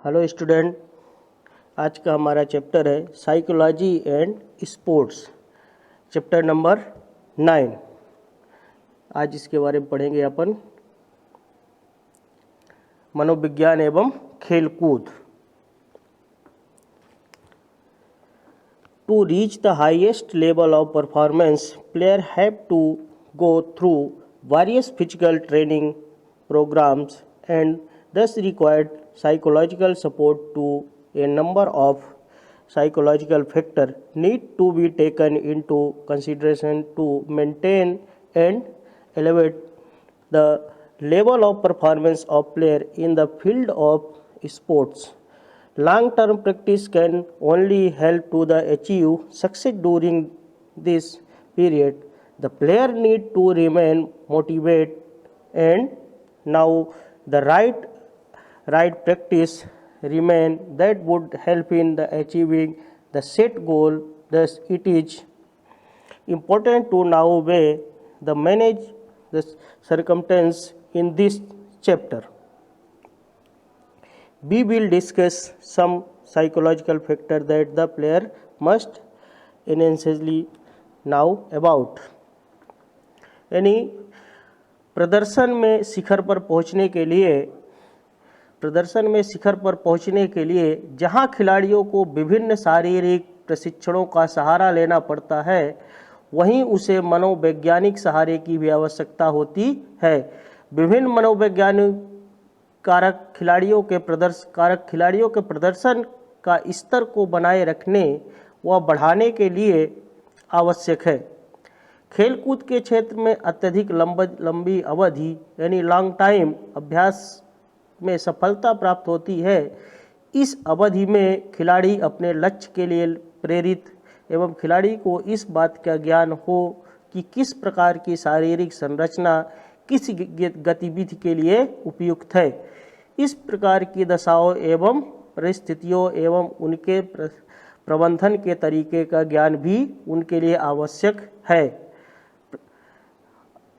Hello student, आज का हमारा चैप्टर है psychology and sports, chapter number 9। आज इसके बारे में पढ़ेंगे अपन मनोविज्ञान एवं खेलकूद। To reach the highest level of performance, players have to go through various physical training programs and thus required psychological support. To a number of psychological factors need to be taken into consideration to maintain and elevate the level of performance of player in the field of sports. Long-term practice can only help to achieve success during this period. The player need to remain motivated, and now the right practice remain that would help in the achieving the set goal. Thus, it is important to now weigh the manage the circumstance in this chapter. We will discuss some psychological factor that the player must intensely know about. यानी प्रदर्शन में शिखर पर पहुंचने के लिए जहां खिलाड़ियों को विभिन्न शारीरिक प्रशिक्षणों का सहारा लेना पड़ता है, वहीं उसे मनोवैज्ञानिक सहारे की भी आवश्यकता होती है। विभिन्न मनोवैज्ञानिक कारक खिलाड़ियों के प्रदर्शन का स्तर को बनाए रखने व बढ़ाने के लिए आवश्यक है। खेलकूद के क्षेत्र में अत्यधिक लंबी अवधि यानी लॉन्ग टाइम अभ्यास में सफलता प्राप्त होती है। इस अवधि में खिलाड़ी अपने लक्ष्य के लिए प्रेरित एवं खिलाड़ी को इस बात का ज्ञान हो कि किस प्रकार की शारीरिक संरचना किस गतिविधि के लिए उपयुक्त है। इस प्रकार की दशाओं एवं परिस्थितियों एवं उनके प्रबंधन के तरीके का ज्ञान भी उनके लिए आवश्यक है।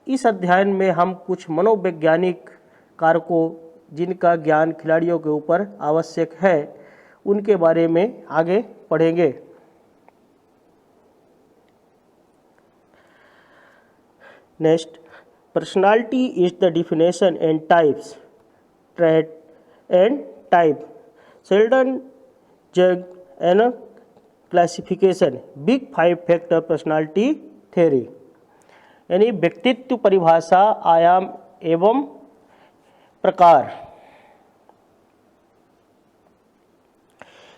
इस अध्ययन में हम कुछ मनोवैज्ञानिक कारकों जिनका ज्ञान खिलाड़ियों के ऊपर आवश्यक है, उनके बारे में आगे पढ़ेंगे। Next, personality is the definition and types, trait and type. Sheldon Jung and classification, Big 5 factor personality theory. यानी व्यक्तित्व परिभाषा, आयाम एवं प्रकार।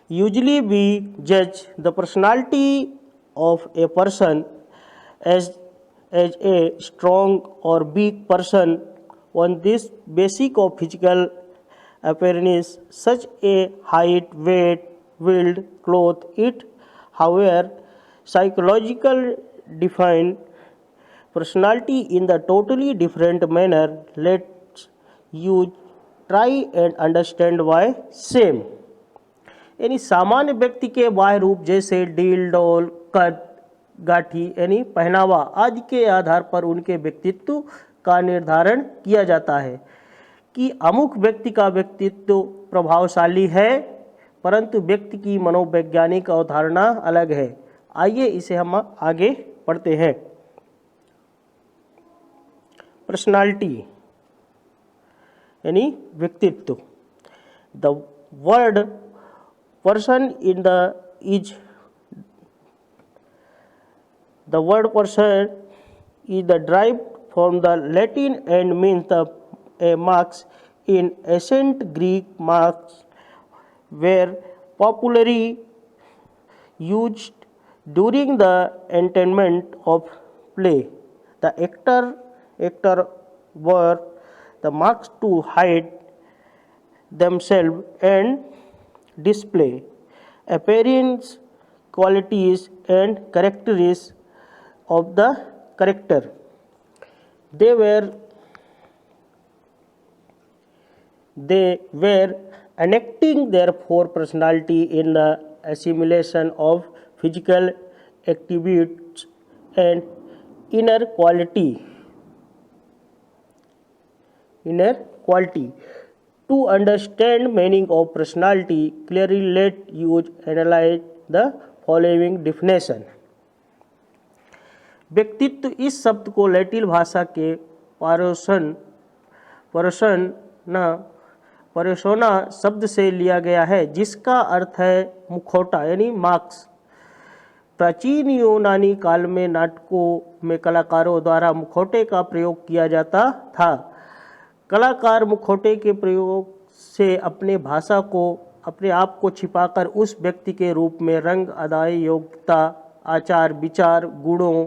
Usually we judge the personality of a person as a strong or weak person on this basis of physical appearance such as height, weight, build, clothes. It, however, psychological define personality in the totally different manner. Let's you try and understand why same. यानी सामान्य व्यक्ति के बाह्य रूप जैसे deal डोल, कद, गाठी यानी पहनावा आदि के आधार पर उनके व्यक्तित्व का निर्धारण किया जाता है कि अमुक व्यक्ति का व्यक्तित्व प्रभावशाली है, परंतु व्यक्ति की मनोवैज्ञानिक अवधारणा अलग है। आइए इसे हम आगे पढ़ते हैं। पर्सनालिटी यानी व्यक्तित्व। The word person is the derived from the Latin and means a marks. In ancient Greek, marks were popularly used during the entertainment of play. The actor wore the marks to hide themselves and display appearance, qualities and characteristics of the character. They were enacting their four personality in the assimilation of physical attributes and inner quality. To understand meaning of personality clearly, let us analyze the following definition. व्यक्तित्व इस शब्द को Latin भाषा के परोसोना शब्द से लिया गया है, जिसका अर्थ है मुखौटा यानी मास्क। प्राचीन यूनानी काल में नाटकों में कलाकारों द्वारा मुखौटे का प्रयोग किया जाता था। कलाकार मुखौटे के प्रयोग से अपने आप को छिपाकर उस व्यक्ति के रूप में रंग, अदाएं, योग्यता, आचार, विचार, गुणों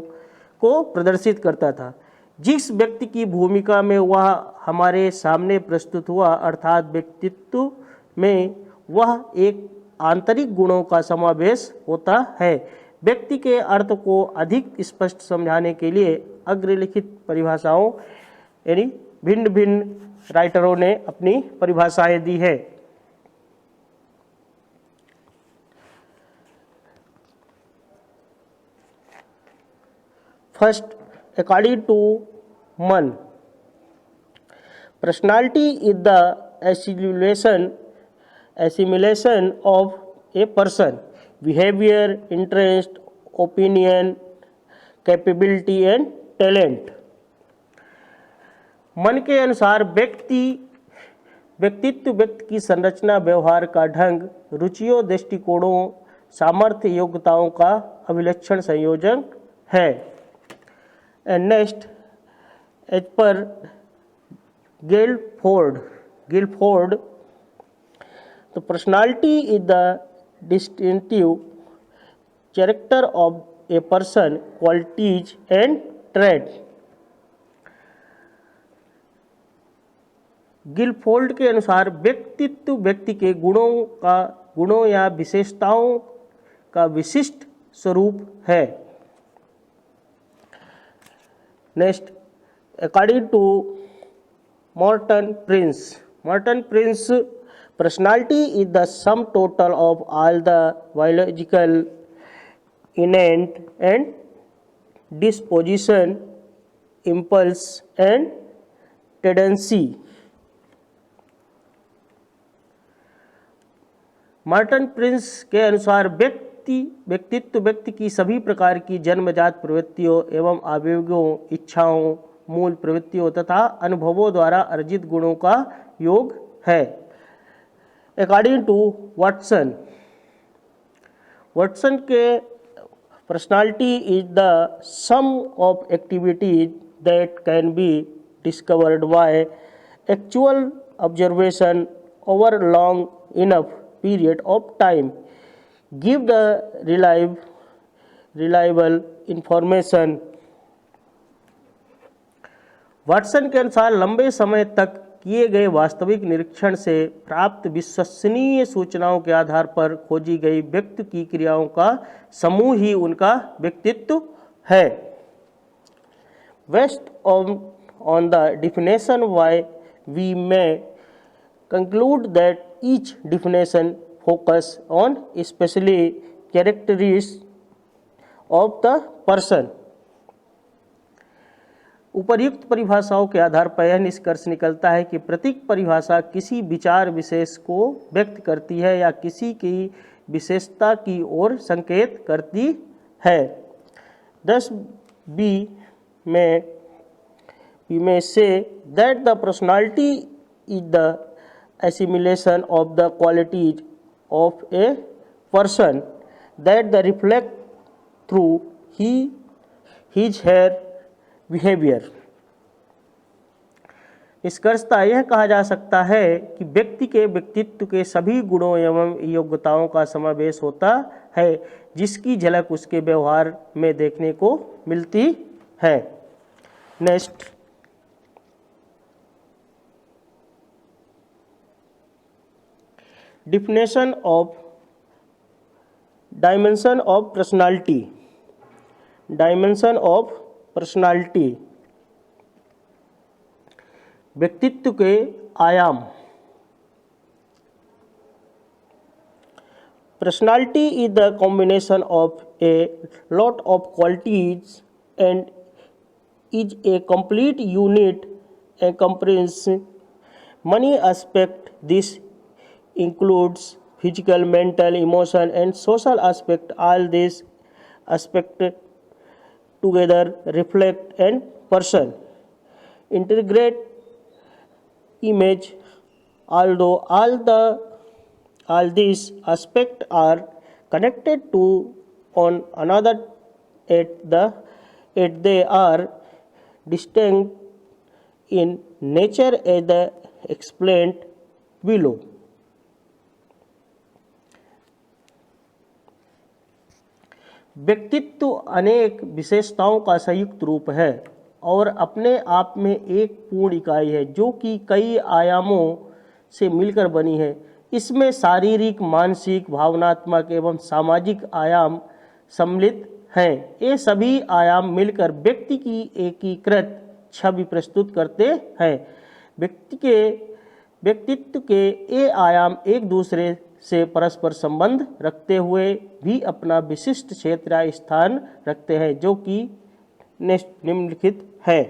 को प्रदर्शित करता था। जिस व्यक्ति की भूमिका में वह हमारे सामने प्रस्तुत हुआ, अर्थात व्यक्तित्व में वह एक आंतरिक गुणों का समावेश होता है। व्यक्ति के अर्थ को अधिक स्पष्ट समझाने के लिए अग्रलिखित परिभाषाओं यानी भिन्न भिन्न राइटरों ने अपनी परिभाषाएं दी है। First, according to Mann, personality is the assimilation of a person, behavior, interest, opinion, capability and talent. मन के अनुसार व्यक्तित्व व्यक्ति की संरचना, व्यवहार का ढंग, रुचियों, दृष्टिकोणों, सामर्थ्य, योग्यताओं का अभिलक्षण संयोजन है। And next, as per Guilford, तो personality is the distinctive character of a person, qualities and trade. Guilford के अनुसार व्यक्तित्व व्यक्ति के गुणों या विशेषताओं का विशिष्ट स्वरूप है। Next, according to Morton Prince, personality is the sum total of all the biological innate and disposition, impulse and tendency. Morton Prince के अनुसार व्यक्तित्व व्यक्ति की सभी प्रकार की जन्मजात प्रवृत्तियों एवं आवेगों, इच्छाओं, मूल प्रवृत्तियों तथा अनुभवों द्वारा अर्जित गुणों का योग है। अकॉर्डिंग टू वाटसन के personality is the sum of activities that can be discovered by actual observation over long enough period of time, give the reliable information. Watson के अनुसार लंबे समय तक किए गए वास्तविक निरीक्षण से प्राप्त विश्वसनीय सूचनाओं के आधार पर खोजी गई व्यक्ति की क्रियाओं का समूह ही उनका व्यक्तित्व है। Based on the definition, why we may conclude that each definition focus on especially characteristics of the person. उपर्युक्त परिभाषाओं के आधार पर यह निष्कर्ष निकलता है कि प्रत्येक परिभाषा किसी विचार विशेष को व्यक्त करती है या किसी की विशेषता की ओर संकेत करती है। Thus we may say that the personality is the assimilation of the qualities of a person that the reflect through her behavior. निष्कर्षतः यह कहा जा सकता है कि व्यक्ति के व्यक्तित्व के सभी गुणों एवं योग्यताओं का समावेश होता है, जिसकी झलक उसके व्यवहार में देखने को मिलती है। Next, definition of dimension of personality. व्यक्तित्व के आयाम। Personality is the combination of a lot of qualities and is a complete unit encompassing many aspects This includes physical, mental, emotional, and social aspect. All these aspects together reflect and person integrate image. Although all these aspects are connected to on another, at they are distinct in nature as the explained below. व्यक्तित्व अनेक विशेषताओं का संयुक्त रूप है और अपने आप में एक पूर्ण इकाई है जो कि कई आयामों से मिलकर बनी है। इसमें शारीरिक, मानसिक, भावनात्मक एवं सामाजिक आयाम सम्मिलित हैं। ये सभी आयाम मिलकर व्यक्ति की एकीकृत छवि प्रस्तुत करते हैं। व्यक्तित्व के ये आयाम एक दूसरे से परस्पर संबंध रखते हुए भी अपना विशिष्ट क्षेत्र या स्थान रखते हैं, जो कि निम्नलिखित है।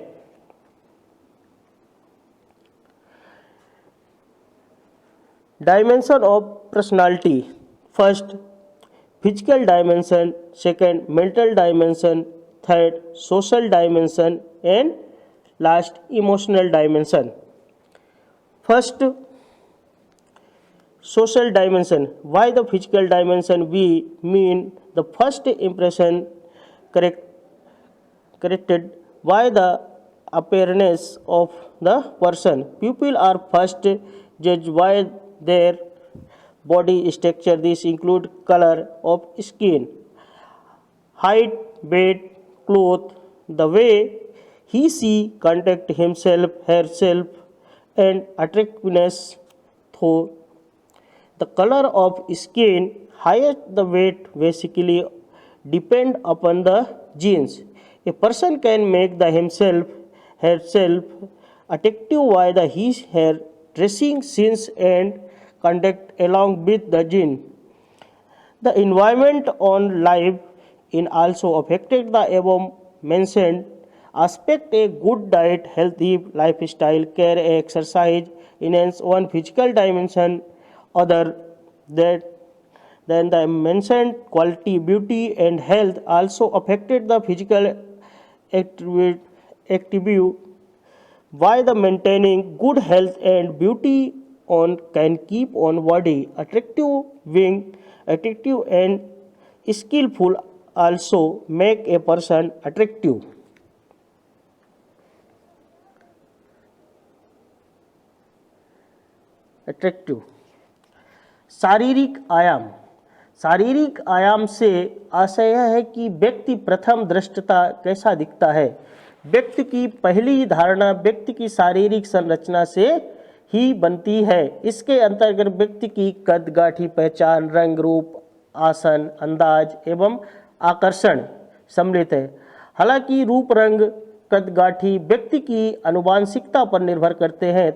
Dimension of personality. First, physical dimension. Second, mental dimension. Third, social dimension. And last, emotional dimension. First, social dimension. Why the physical dimension? We mean the first impression corrected by the appearance of the person. People are first judged by their body structure. This include color of skin, height, weight, clothes, the way she conduct himself, herself, and attractiveness through the color of skin, height, the weight basically depend upon the genes. A person can make the himself, herself attractive by the his, her dressing sense and conduct along with the gene. The environment on life in also affected the above mentioned aspect. A good diet, healthy lifestyle, care, exercise enhance one physical dimension. Other than the mentioned quality, beauty and health also affected the physical attribute. By the maintaining good health and beauty on can keep on body attractive and skillful, also make a person attractive. शारीरिक आयाम। शारीरिक आयाम से आशय यह है कि व्यक्ति प्रथम दृष्टता कैसा दिखता है। व्यक्ति की पहली धारणा व्यक्ति की शारीरिक संरचना से ही बनती है। इसके अंतर्गत व्यक्ति की कद, गाठी, पहचान, रंग, रूप, आसन, अंदाज एवं आकर्षण सम्मिलित है। हालांकि रूप, रंग, कद, गाठी व्यक्ति की आनुवंशिकता पर निर्भर करते हैं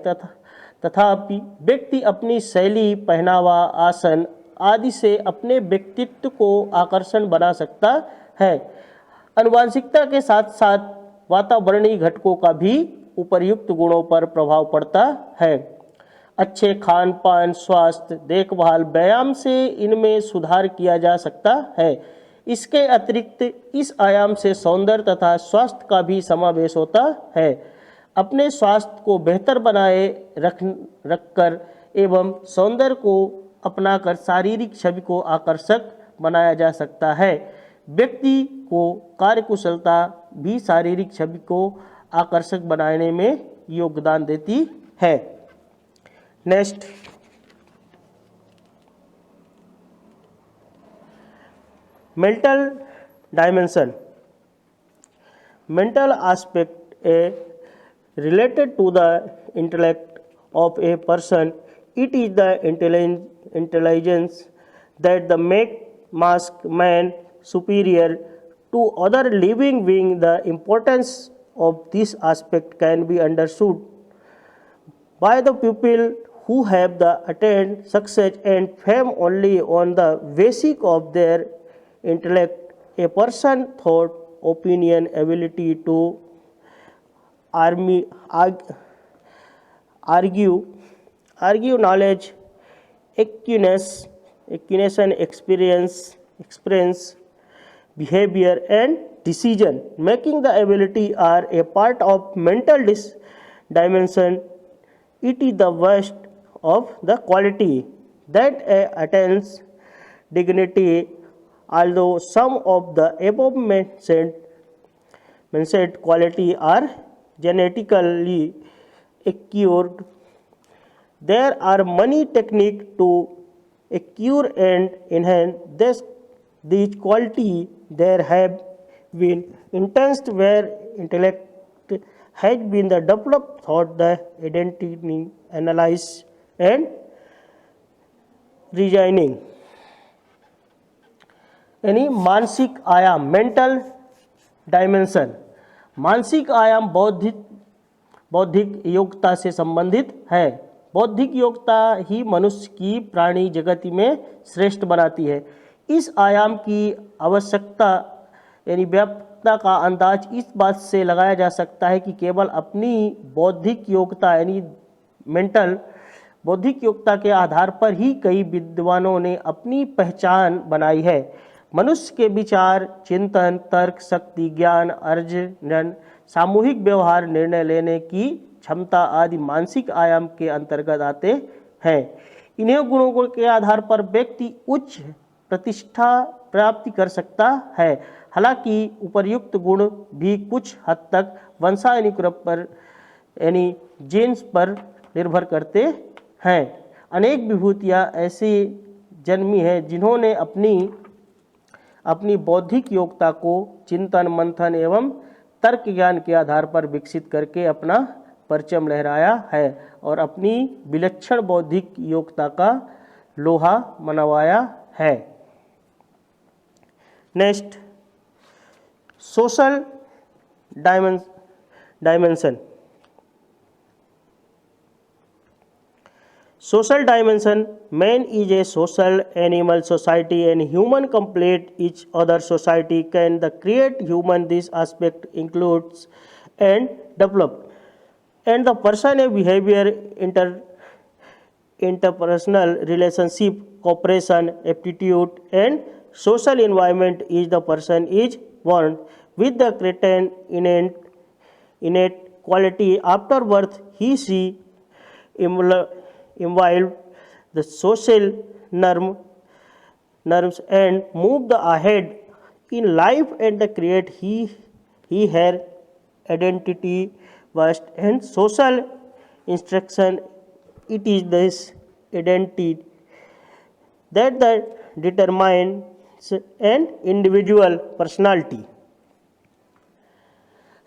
तथापि व्यक्ति अपनी शैली, पहनावा, आसन आदि से अपने व्यक्तित्व को आकर्षण बना सकता है। आनुवंशिकता के साथ साथ वातावरणीय घटकों का भी उपर्युक्त गुणों पर प्रभाव पड़ता है। अच्छे खान पान, स्वास्थ्य देखभाल, व्यायाम से इनमें सुधार किया जा सकता है। इसके अतिरिक्त इस आयाम से सौंदर्य तथा स्वास्थ्य का भी समावेश होता है। अपने स्वास्थ्य को बेहतर बनाए रखकर एवं सौंदर्य को अपनाकर शारीरिक छवि को आकर्षक बनाया जा सकता है। व्यक्ति को कार्यकुशलता भी शारीरिक छवि को आकर्षक बनाने में योगदान देती है। Next, mental dimension. Mental aspect A related to the intellect of a person. It is the intelligence that the make man superior to other living beings. The importance of this aspect can be understood by the people who have the attained success and fame only on the basis of their intellect. A person thought, opinion, ability to argue, argue knowledge, acquisition, experience, behavior, and decision making the ability are a part of mental dimension. It is the worst of the quality that attains dignity, although some of the above mentioned quality are genetically acquired. There are many techniques to acquire and enhance these qualities. There have been instances where intellect has been the developed thought, the identity, analyze, and reasoning. यानी मानसिक आयाम, mental dimension. मानसिक आयाम बौद्धिक योग्यता से संबंधित है। बौद्धिक योग्यता ही मनुष्य की प्राणी जगत में श्रेष्ठ बनाती है। इस आयाम की आवश्यकता यानी व्यापकता का अंदाज इस बात से लगाया जा सकता है कि केवल अपनी बौद्धिक योग्यता यानी मेंटल बौद्धिक योग्यता के आधार पर ही कई विद्वानों ने अपनी पहचान बनाई है। मनुष्य के विचार, चिंतन, तर्क शक्ति, ज्ञान अर्जन, सामूहिक व्यवहार, निर्णय लेने की क्षमता आदि मानसिक आयाम के अंतर्गत आते हैं। इन्हीं गुणों के आधार पर व्यक्ति उच्च प्रतिष्ठा प्राप्ति कर सकता है। हालांकि उपर्युक्त गुण भी कुछ हद तक वंशानुक्रम पर यानी जीन्स पर निर्भर करते हैं। अनेक विभूतियाँ ऐसी जन्मी हैं जिन्होंने अपनी बौद्धिक योग्यता को चिंतन, मंथन एवं तर्क ज्ञान के आधार पर विकसित करके अपना परचम लहराया है और अपनी विलक्षण बौद्धिक योग्यता का लोहा मनवाया है। Next, social dimension. Social dimension. Man is a social animal. Society and human complete each other. Society can the create human. This aspect includes and develop and the person a behavior, interpersonal relationship, cooperation, aptitude, and social environment is the person is born with the certain innate quality. After birth, she involve the social norms and move the ahead in life and the create he her identity first and social instruction. It is this identity that determines an individual personality.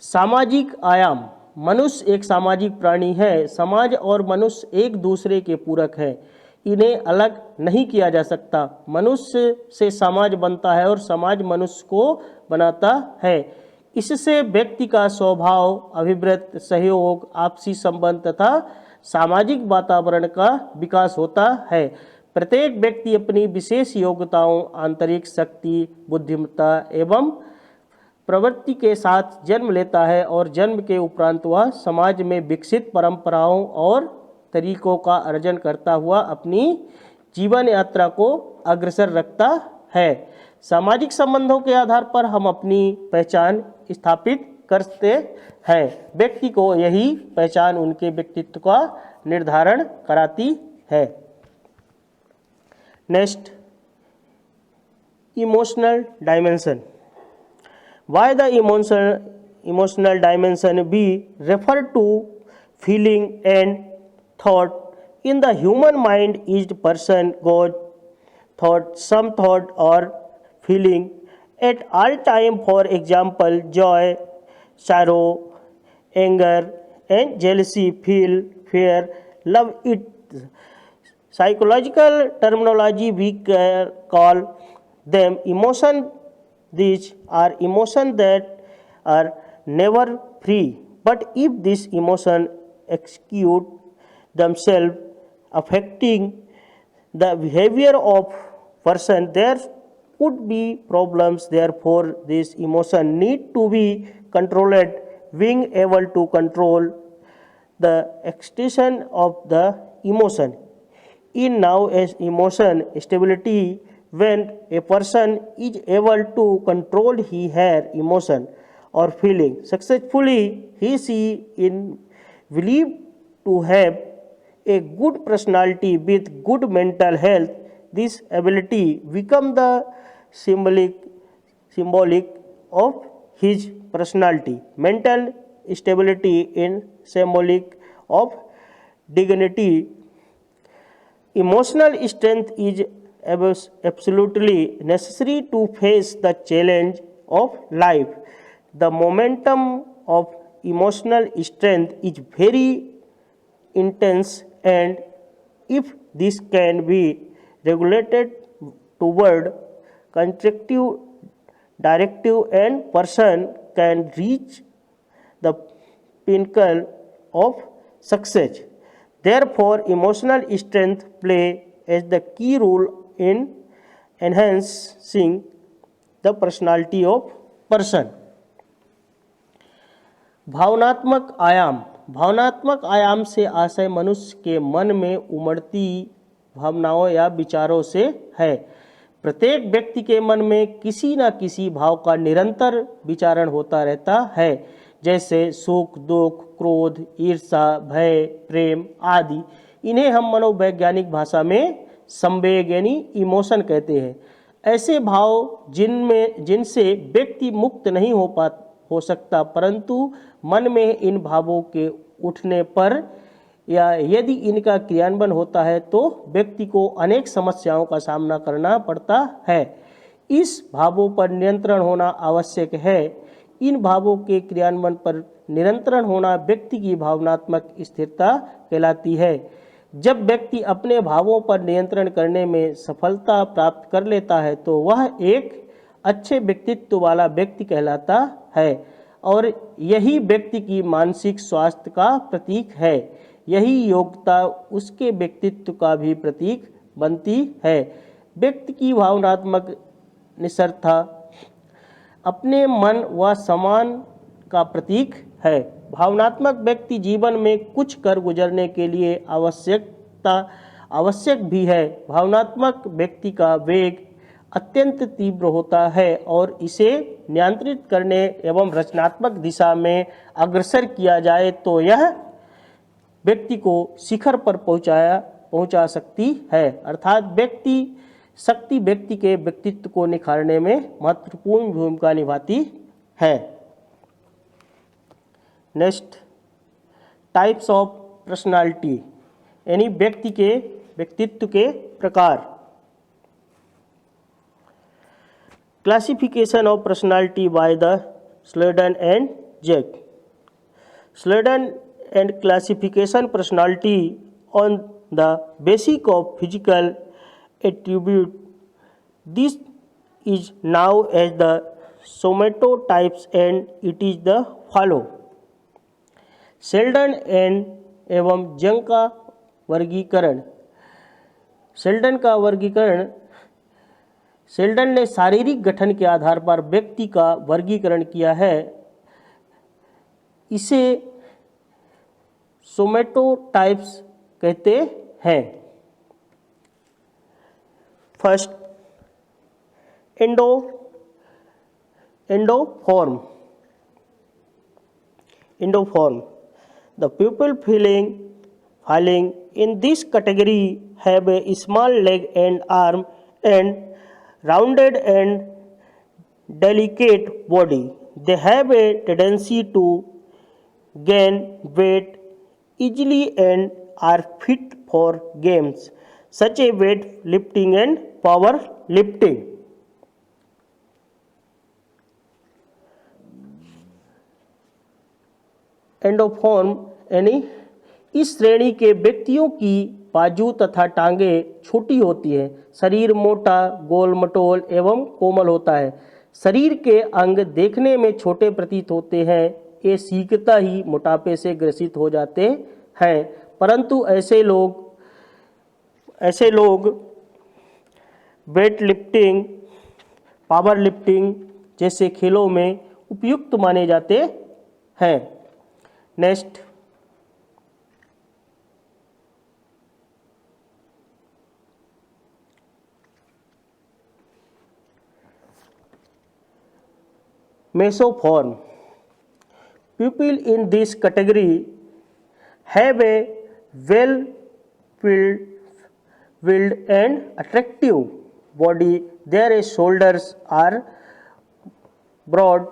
सामाजिक आयाम। मनुष्य एक सामाजिक प्राणी है। समाज और मनुष्य एक दूसरे के पूरक हैं, इन्हें अलग नहीं किया जा सकता। मनुष्य से समाज बनता है और समाज मनुष्य को बनाता है। इससे व्यक्ति का स्वभाव, अभिवृत, सहयोग, आपसी संबंध तथा सामाजिक वातावरण का विकास होता है। प्रत्येक व्यक्ति अपनी विशेष योग्यताओं, आंतरिक शक्ति, बुद्धिमत्ता एवं प्रवृत्ति के साथ जन्म लेता है और जन्म के उपरांत वह समाज में विकसित परंपराओं और तरीकों का अर्जन करता हुआ अपनी जीवन यात्रा को अग्रसर रखता है। सामाजिक संबंधों के आधार पर हम अपनी पहचान स्थापित करते हैं। व्यक्ति को यही पहचान उनके व्यक्तित्व का निर्धारण कराती है। Next, emotional dimension. Why the emotional dimension be referred to feeling and thought in the human mind? Each person got some thought or feeling at all time. For example, joy, sorrow, anger, and jealousy, fear, love. It psychological terminology we call them emotion. These are emotions that are never free, but if these emotions execute themselves affecting the behavior of person, there could be problems. Therefore, these emotions need to be controlled. Being able to control the extension of the emotion. In now as emotion stability, when a person is able to control her emotion or feeling successfully, he she in believed to have a good personality with good mental health. This ability become the symbolic of his personality. Mental stability in symbolic of dignity. Emotional strength is absolutely necessary to face the challenge of life. The momentum of emotional strength is very intense, and if this can be regulated toward constructive directive, and person can reach the pinnacle of success. Therefore, emotional strength play as the key role in enhancing the personality of person. भावनात्मक आयाम से आशय मनुष्य के मन में उमड़ती भावनाओं या विचारों से है। प्रत्येक व्यक्ति के मन में किसी न किसी भाव का निरंतर विचारण होता रहता है, जैसे सुख, दुख, क्रोध, ईर्ष्या, भय, प्रेम आदि। इन्हें हम मनोवैज्ञानिक भाषा में संवेग यानी इमोशन कहते हैं। ऐसे भाव जिनसे व्यक्ति मुक्त नहीं हो सकता, परंतु मन में इन भावों के उठने पर या यदि इनका क्रियान्वयन होता है तो व्यक्ति को अनेक समस्याओं का सामना करना पड़ता है। इस भावों पर नियंत्रण होना आवश्यक है। इन भावों के क्रियान्वयन पर नियंत्रण होना व्यक्ति की भावनात्मक स्थिरता कहलाती है। जब व्यक्ति अपने भावों पर नियंत्रण करने में सफलता प्राप्त कर लेता है तो वह एक अच्छे व्यक्तित्व वाला व्यक्ति कहलाता है, और यही व्यक्ति की मानसिक स्वास्थ्य का प्रतीक है। यही योग्यता उसके व्यक्तित्व का भी प्रतीक बनती है। व्यक्ति की भावनात्मक निस्सरता अपने मन व सम्मान का प्रतीक है। भावनात्मक व्यक्ति जीवन में कुछ कर गुजरने के लिए आवश्यक भी है। भावनात्मक व्यक्ति का वेग अत्यंत तीव्र होता है और इसे नियंत्रित करने एवं रचनात्मक दिशा में अग्रसर किया जाए तो यह व्यक्ति को शिखर पर पहुंचा सकती है। अर्थात शक्ति व्यक्ति के व्यक्तित्व को निखारने में महत्वपूर्ण भूमिका निभाती है। नेक्स्ट, टाइप्स ऑफ पर्सनालिटी यानी व्यक्ति के व्यक्तित्व के प्रकार। Classification of personality by the Sladen and Jack. Sladen and classification personality on the basis of physical attribute. This is now as the somatotypes and it is the follow. Sheldon and एवं जंग का वर्गीकरण। Sheldon ने शारीरिक गठन के आधार पर व्यक्ति का वर्गीकरण किया है। इसे सोमेटोटाइप्स कहते हैं। First, एंडोफॉर्म। The people falling in this category have a small leg and arm and rounded and delicate body. They have a tendency to gain weight easily and are fit for games such as weight lifting and power lifting. एंडोफॉर्म यानी इस श्रेणी के व्यक्तियों की बाजू तथा टांगें छोटी होती हैं। शरीर मोटा, गोल मटोल एवं कोमल होता है। शरीर के अंग देखने में छोटे प्रतीत होते हैं। ये शीघ्रता ही मोटापे से ग्रसित हो जाते हैं, परंतु ऐसे लोग वेट लिफ्टिंग, पावर लिफ्टिंग जैसे खेलों में उपयुक्त माने जाते हैं। Next, Mesoform. People in this category have a well-filled and attractive body. Their shoulders are broad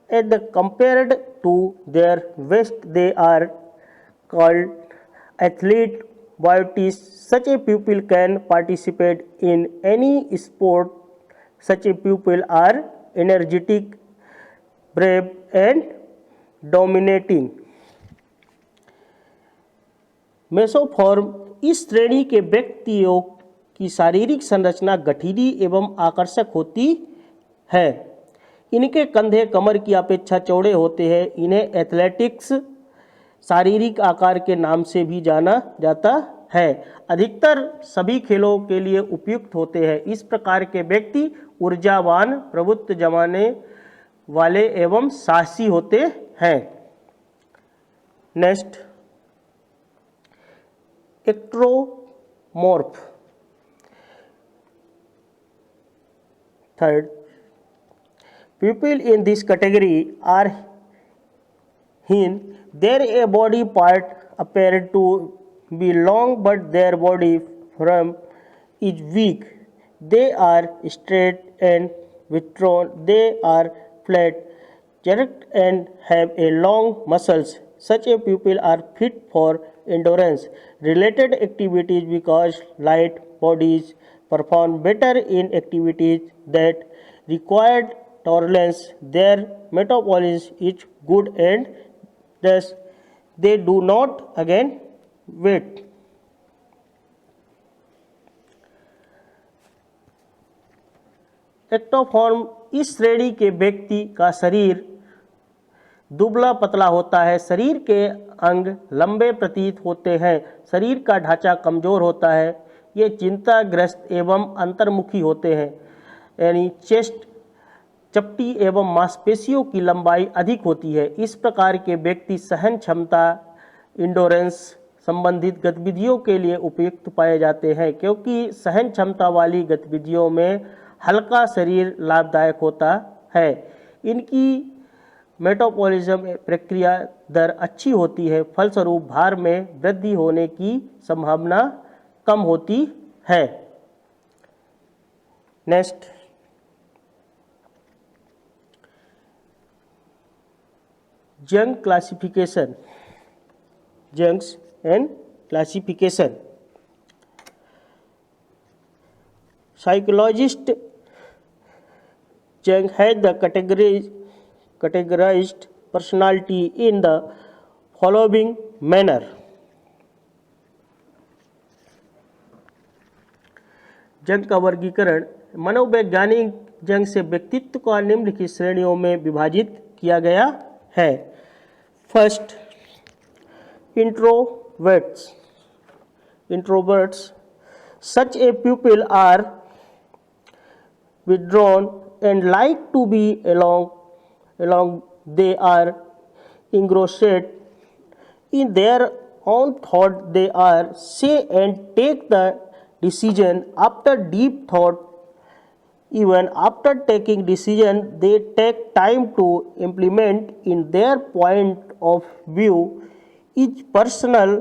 and compared to their waist. They are called athlete bodies. Such a pupil can participate in any sport. Such a pupil are energetic, brave and dominating. मेसोफॉर्म इस श्रेणी के व्यक्तियों की शारीरिक संरचना गठीली एवं आकर्षक होती है। इनके कंधे कमर की अपेक्षा चौड़े होते हैं। इन्हें एथलेटिक्स शारीरिक आकार के नाम से भी जाना जाता है। अधिकतर सभी खेलों के लिए उपयुक्त होते हैं। इस प्रकार के व्यक्ति ऊर्जावान, प्रभुत्व जमाने वाले एवं साहसी होते हैं। Next, ectomorph. Third, people in this category are lean. Their a body part appear to be long but their body form is weak. They are straight and withdrawn. They are flat, erect and have a long muscles. Such a pupil are fit for endurance related activities because light bodies perform better in activities that require tolerance. Their metabolism is good and thus they do not again wait. एक्टोफॉर्म इस श्रेणी के व्यक्ति का शरीर दुबला पतला होता है। शरीर के अंग लंबे प्रतीत होते हैं। शरीर का ढांचा कमजोर होता है। ये चिंताग्रस्त एवं अंतर्मुखी होते हैं। यानी चेस्ट चपटी एवं मांसपेशियों की लंबाई अधिक होती है। इस प्रकार के व्यक्ति सहन क्षमता, इंडोरेंस संबंधित गतिविधियों के लिए उपयुक्त पाए जाते हैं, क्योंकि सहन क्षमता वाली गतिविधियों में हल्का शरीर लाभदायक होता है। इनकी मेटाबॉलिज्म प्रक्रिया दर अच्छी होती है, फलस्वरूप भार में वृद्धि होने की संभावना कम होती है। Next, Young classification. Young's and classification. Psychologist Jung had the categorized personality in the following manner. जंग का वर्गीकरण। मनोवैज्ञानिक जंग से व्यक्तित्व को निम्नलिखित श्रेणियों में विभाजित किया गया है। First, introverts. Such a pupil are withdrawn and like to be along. They are engrossed in their own thought. They are say and take the decision after deep thought. Even after taking decision, they take time to implement in their point of view is personal.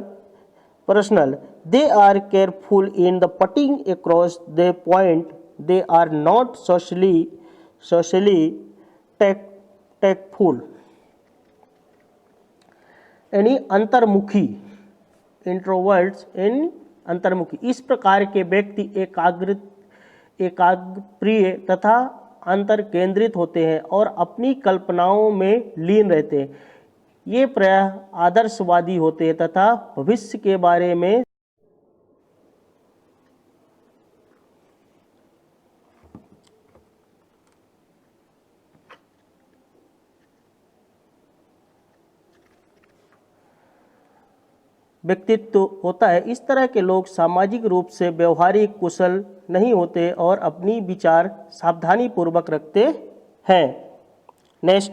They are careful in the putting across their point. They are not socially tactful. यानी अंतर्मुखी, introverts इन अंतर्मुखी। इस प्रकार के व्यक्ति एकाग्रप्रिय तथा अंतर केंद्रित होते हैं और अपनी कल्पनाओं में लीन रहते हैं। ये प्रायः आदर्शवादी होते हैं तथा भविष्य के बारे में व्यक्तित्व होता है। इस तरह के लोग सामाजिक रूप से व्यवहारिक कुशल नहीं होते और अपनी विचार सावधानी पूर्वक रखते हैं। Next,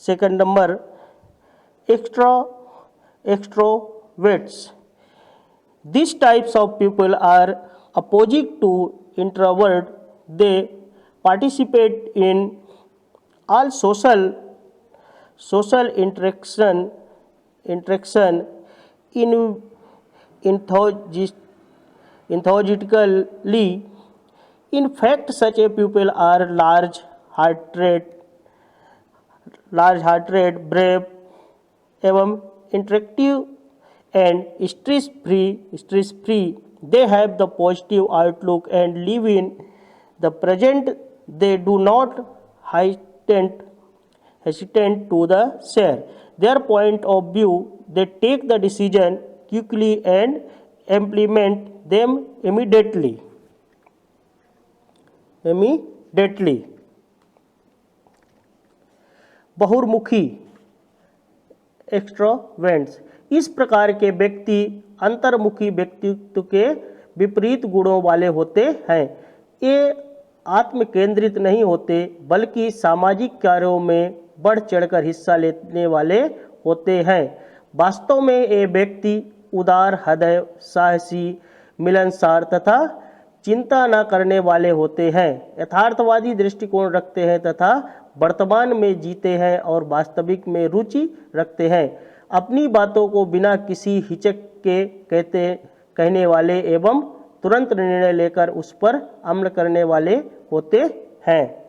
second number, extroverts. These types of people are opposite to introvert. they participate in all social interaction in enthusiastically. In fact, such a people are large-hearted, brave, एवं interactive and stress-free. They have the positive outlook and live in the present. They do not hesitate to the share their point of view. They take the decision quickly and implement them immediately. बहुर्मुखी extroverts, इस प्रकार के व्यक्ति अंतर्मुखी व्यक्तित्व के विपरीत गुणों वाले होते हैं। ये आत्म केंद्रित नहीं होते बल्कि सामाजिक कार्यों में बढ़ चढ़कर हिस्सा लेने वाले होते हैं। वास्तव में ये व्यक्ति उदार हृदय, साहसी, मिलनसार तथा चिंता न करने वाले होते हैं, यथार्थवादी दृष्टिकोण रखते हैं तथा वर्तमान में जीते हैं और वास्तविक में रुचि रखते हैं। अपनी बातों को बिना किसी हिचक के कहने वाले एवं तुरंत निर्णय लेकर उस पर अमल करने वाले होते हैं।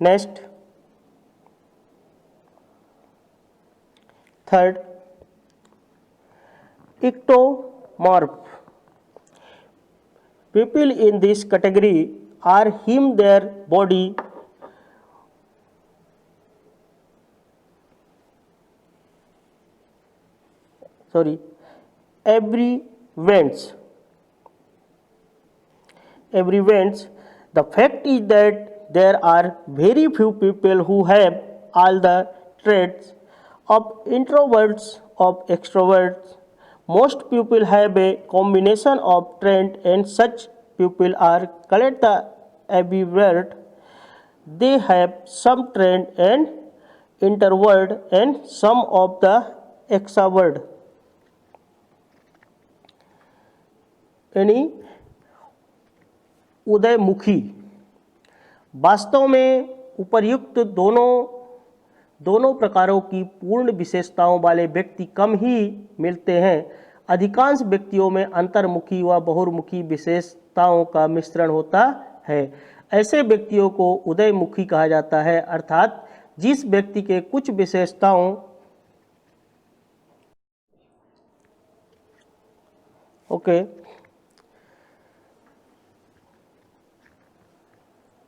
Next, third, ectomorph. People in this category are their body everywhere. The fact is that there are very few people who have all the traits of introverts of extroverts. Most people have a combination of traits, and such people are called the ambivert. They have some trait and introvert and some of the extrovert. यानी उदयमुखी। वास्तव में उपर्युक्त दोनों प्रकारों की पूर्ण विशेषताओं वाले व्यक्ति कम ही मिलते हैं। अधिकांश व्यक्तियों में अंतर्मुखी व बहुर्मुखी विशेषताओं का मिश्रण होता है। ऐसे व्यक्तियों को उदयमुखी कहा जाता है, अर्थात जिस व्यक्ति के कुछ विशेषताओं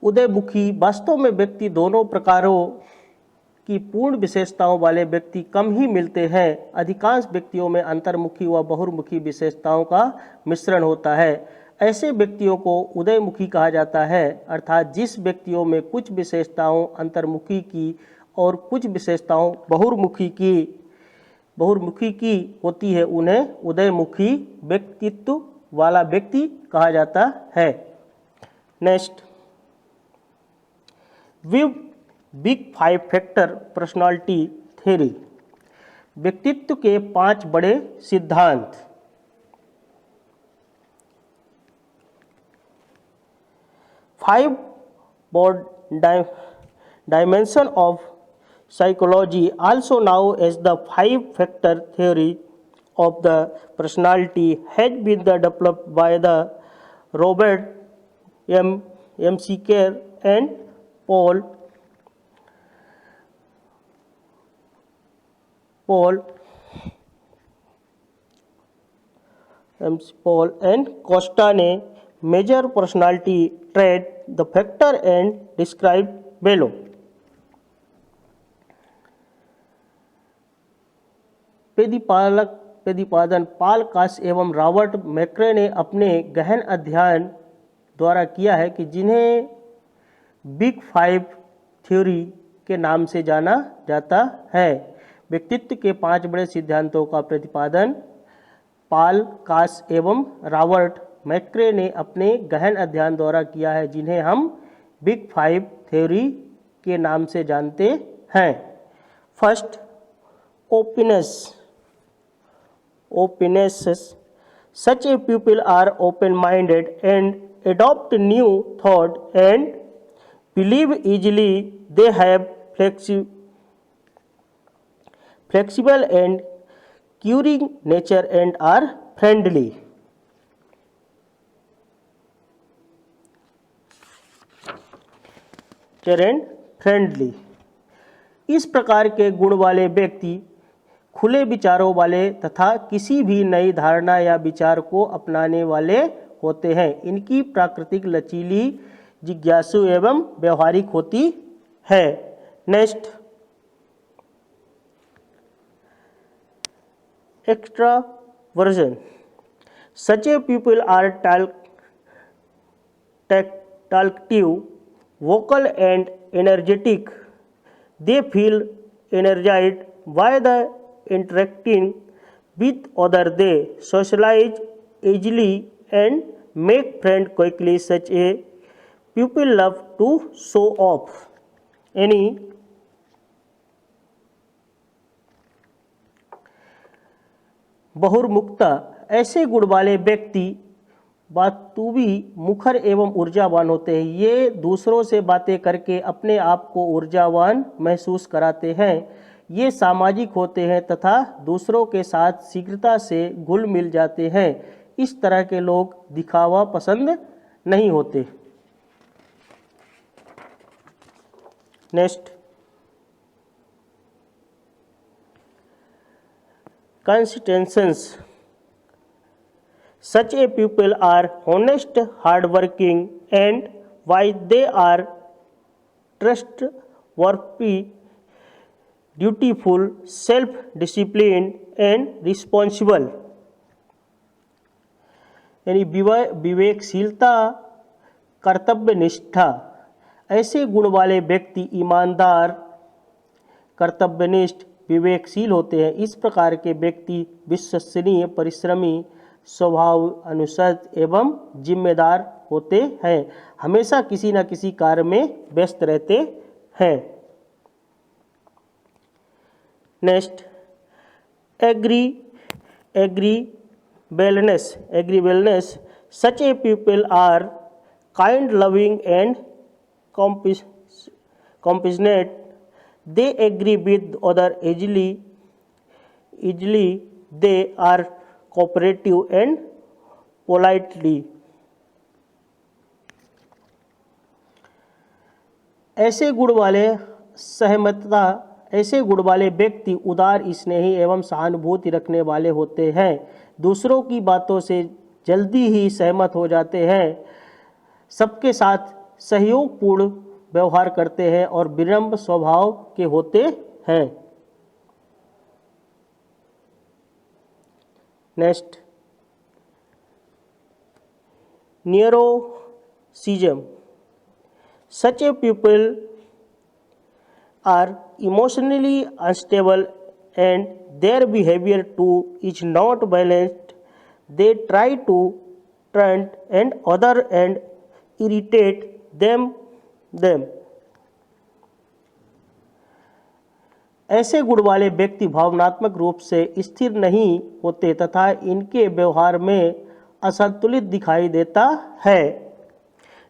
उदयमुखी। वास्तव में व्यक्ति दोनों प्रकारों की पूर्ण विशेषताओं वाले व्यक्ति कम ही मिलते हैं। अधिकांश व्यक्तियों में अंतर्मुखी व बहुर्मुखी विशेषताओं का मिश्रण होता है। ऐसे व्यक्तियों को उदयमुखी कहा जाता है, अर्थात जिस व्यक्तियों में कुछ विशेषताओं अंतर्मुखी की और कुछ विशेषताओं बहुर्मुखी की होती है, उन्हें उदयमुखी व्यक्तित्व वाला व्यक्ति कहा जाता है। Next, big 5 factor personality theory. व्यक्तित्व के 5 बड़े सिद्धांत। 5 broad dimension of psychology, also known as the 5 factor theory of the personality, has been developed by the Robert McCarthy and Paul and Costa ने major personality trait the factor and describe below. प्रतिपादन Paul कास एवं Robert मैक्रे ने अपने गहन अध्ययन द्वारा किया है कि जिन्हें बिग 5 थ्योरी के नाम से जाना जाता है। व्यक्तित्व के 5 बड़े सिद्धांतों का प्रतिपादन पाल कास एवं रॉबर्ट मैक्रे ने अपने गहन अध्ययन द्वारा किया है, जिन्हें हम बिग 5 थ्योरी के नाम से जानते हैं। First, ओपनेस। Such a people are open-minded and adopt new thought and believe easily. They have flexible and curing nature and are friendly. And friendly. इस प्रकार के गुण वाले व्यक्ति खुले विचारों वाले तथा किसी भी नई धारणा या विचार को अपनाने वाले होते हैं। इनकी प्राकृतिक लचीली, जिज्ञासु एवं व्यवहारिक होती है। Next, extraversion. Such a people are talkative, vocal and energetic. They feel energized by the interacting with others. They socialize easily and make friends quickly. Such a people love to show off. Any बहुर्मुखता। ऐसे गुण वाले व्यक्ति बातूबी, मुखर एवं ऊर्जावान होते हैं। ये दूसरों से बातें करके अपने आप को ऊर्जावान महसूस कराते हैं। ये सामाजिक होते हैं तथा दूसरों के साथ शीघ्रता से घुल मिल जाते हैं। इस तरह के लोग दिखावा पसंद नहीं होते। Next, consistence. Such a people are honest, hardworking, and wise. They are trustworthy, dutiful, self-disciplined, and responsible. यानी विवेकशीलता, कर्तव्यनिष्ठा। ऐसे गुण वाले व्यक्ति ईमानदार, कर्तव्यनिष्ठ, विवेकशील होते हैं। इस प्रकार के व्यक्ति विश्वसनीय, परिश्रमी, स्वभाव अनुसत एवं जिम्मेदार होते हैं। हमेशा किसी न किसी कार्य में व्यस्त रहते हैं। Next, agreeableness. Such a people are kind, loving and compassionate. They agree with others easily. They are cooperative and politely. ऐसे गुण वाले सहमतता। ऐसे गुण वाले व्यक्ति उदार, स्नेही एवं सहानुभूति रखने वाले होते हैं। दूसरों की बातों से जल्दी ही सहमत हो जाते हैं। सबके साथ सहयोगपूर्ण व्यवहार करते हैं और विनम्र स्वभाव के होते हैं। Next, neuroticism. Such a people are emotionally unstable and their behavior too is not balanced. They try to turn and other and irritate them. ऐसे गुण वाले व्यक्ति भावनात्मक रूप से स्थिर नहीं होते तथा इनके व्यवहार में असंतुलित दिखाई देता है।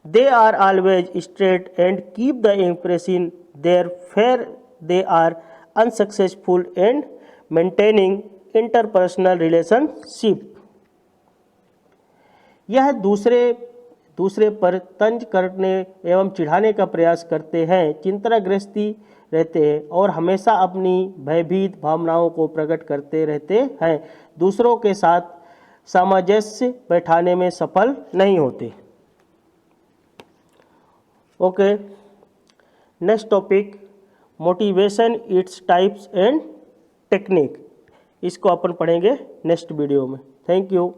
They are always straight and keep the impression therefore they are unsuccessful in maintaining interpersonal relationship. यह दूसरे पर तंज करने एवं चिढ़ाने का प्रयास करते हैं, चिंताग्रस्ती रहते हैं और हमेशा अपनी भयभीत भावनाओं को प्रकट करते रहते हैं। दूसरों के साथ सामंजस्य बैठाने में सफल नहीं होते। Okay, next topic, motivation, its types and technique. इसको अपन पढ़ेंगे नेक्स्ट वीडियो में। Thank you.